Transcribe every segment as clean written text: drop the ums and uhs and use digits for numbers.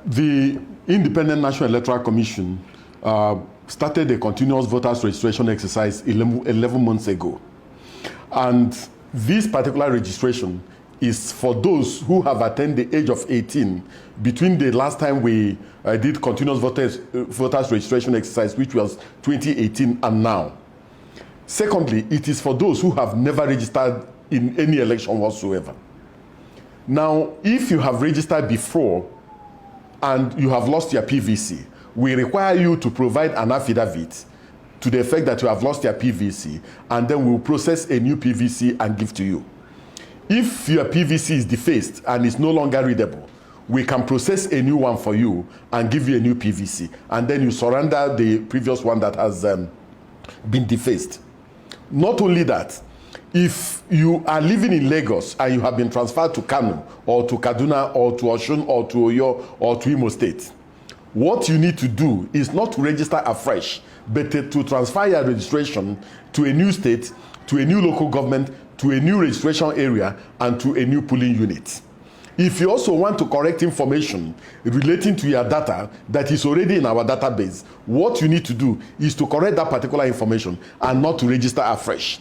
The Independent National Electoral Commission started a continuous voters registration exercise 11 months ago. And this particular registration is for those who have attained the age of 18 between the last time we did continuous voters registration exercise, which was 2018, and now. Secondly, it is for those who have never registered in any election whatsoever. Now, if you have registered before and you have lost your PVC, we require you to provide an affidavit to the effect that you have lost your PVC, and then we'll process a new PVC and give to you. If your PVC is defaced and is no longer readable, we can process a new one for you and give you a new PVC, and then you surrender the previous one that has been defaced. Not only that, if you are living in Lagos and you have been transferred to Kano or to Kaduna or to Osun or to Oyo or to Imo State, what you need to do is not to register afresh, but to transfer your registration to a new state, to a new local government, to a new registration area, and to a new polling unit. If you also want to correct information relating to your data that is already in our database, what you need to do is to correct that particular information and not to register afresh.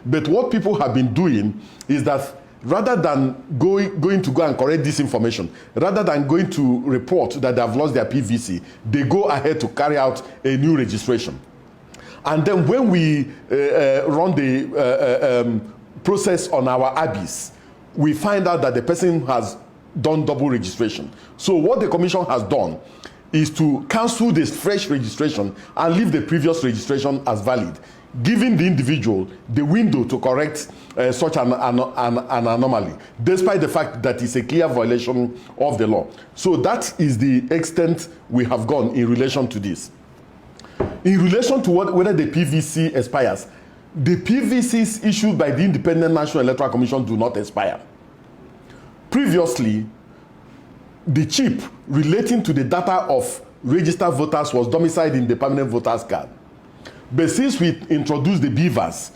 But what people have been doing is that rather than going to go and correct this information, rather than going to report that they have lost their PVC, they go ahead to carry out a new registration. And then when we run the process on our ABIS, we find out that the person has done double registration. So what the commission has done is to cancel this fresh registration and leave the previous registration as valid, giving the individual the window to correct such an anomaly, despite the fact that it's a clear violation of the law. So that is the extent we have gone in relation to this. In relation to whether the PVC expires, the PVCs issued by the Independent National Electoral Commission do not expire. Previously, the chip relating to the data of registered voters was domiciled in the permanent voters card. But since we introduced the BVAS,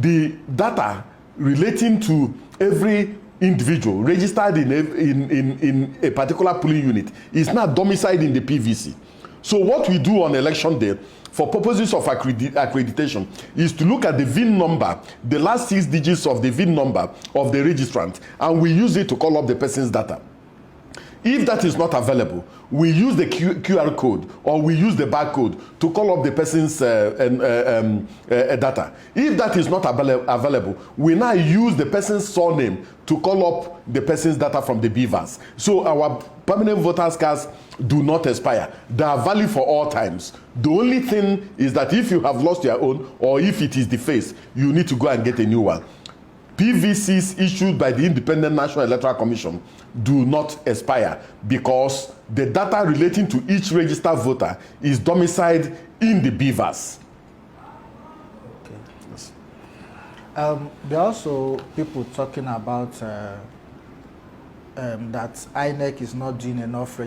the data relating to every individual registered in a particular polling unit is now domiciled in the PVC. So what we do on election day, for purposes of accreditation, is to look at the VIN number, the last 6 digits of the VIN number of the registrant, and we use it to call up the person's data. If that is not available, we use the QR code or we use the barcode to call up the person's data. If that is not available, we now use the person's surname to call up the person's data from the BVAS. So our permanent voters cards do not expire. They are valid for all times. The only thing is that if you have lost your own or if it is defaced, you need to go and get a new one. PVCs issued by the Independent National Electoral Commission do not expire because the data relating to each registered voter is domiciled in the BVAS. Okay. Yes. There are also people talking about that INEC is not doing enough